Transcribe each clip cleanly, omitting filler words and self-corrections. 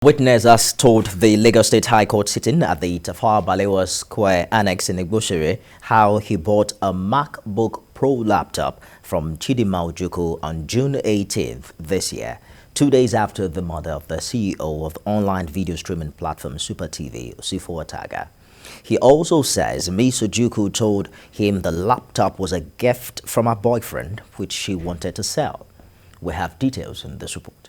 Witnesses told the Lagos State High Court sitting at the Tafawa Balewa Square annex in Igbosere how he bought a MacBook Pro laptop from Chidinma Ojukwu on June 18th this year, 2 days after the murder of the CEO of the online video streaming platform Super TV, Usifo Ataga. He also says Miss Ojukwu told him the laptop was a gift from her boyfriend, which she wanted to sell. We have details in this report.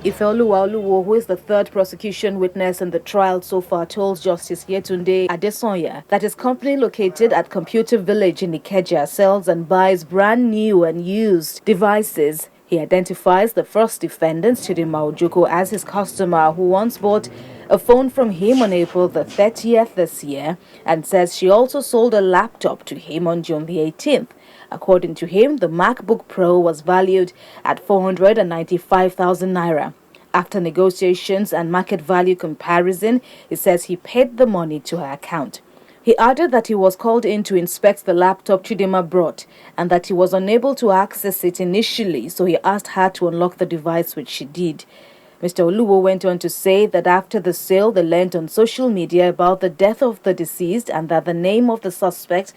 Oluwo, who is the third prosecution witness in the trial so far, told Justice Yetunde Adesonya that his company located at Computer Village in Ikeja sells and buys brand new and used devices. He identifies the first defendant, Chidinma Ojukwu, as his customer who once bought a phone from him on April the 30th this year and says she also sold a laptop to him on June the 18th. According to him, the MacBook Pro was valued at 495,000 naira. After negotiations and market value comparison, he says he paid the money to her account. He added that he was called in to inspect the laptop Chidinma brought and that he was unable to access it initially, so he asked her to unlock the device, which she did. Mr. Oluwo went on to say that after the sale, they learned on social media about the death of the deceased and that the name of the suspect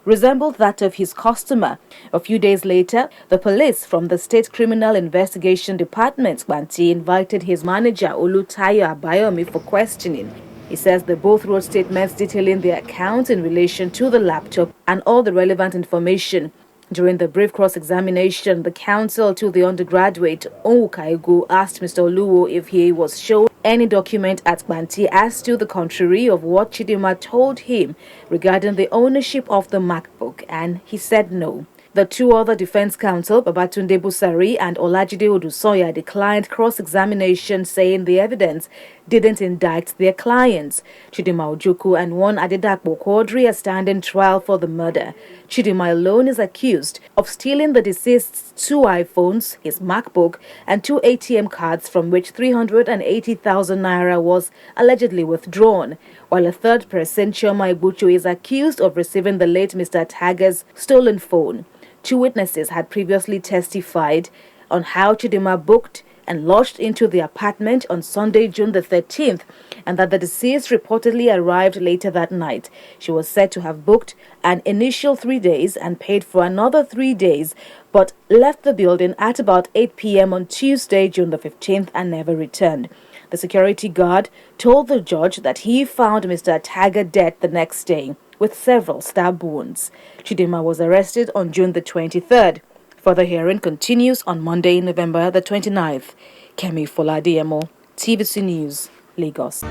resembled that of his customer. A few days later, the police from the State Criminal Investigation Department, Banti, invited his manager, Olutayo Abayomi, for questioning. He says they both wrote statements detailing their accounts in relation to the laptop and all the relevant information. During the brief cross-examination, the counsel to the undergraduate, Onwukaigu, asked Mr. Oluwo if he was shown any document at Banti as to the contrary of what Chidinma told him regarding the ownership of the MacBook, and he said no. The two other defense counsel, Babatunde Busari and Olajide Odusoya, declined cross-examination, saying the evidence didn't indict their clients. Chidinma Ojukwu and one Adedapo Quadri are standing trial for the murder. Chidinma alone is accused of stealing the deceased's 2 iPhones, his MacBook, and 2 ATM cards from which 380,000 naira was allegedly withdrawn, while a third person, Chioma Ibuchu, is accused of receiving the late Mr. Ataga's stolen phone. 2 witnesses had previously testified on how Chidinma booked and lodged into the apartment on Sunday, June the 13th, and that the deceased reportedly arrived later that night. She was said to have booked an initial 3 days and paid for another 3 days, but left the building at about 8 p.m. on Tuesday, June the 15th, and never returned. The security guard told the judge that he found Mr. Ataga dead the next day with several stab wounds. Chidinma was arrested on June the 23rd. Further hearing continues on Monday, November the 29th. Kemi Foladiemo, TVC News, Lagos.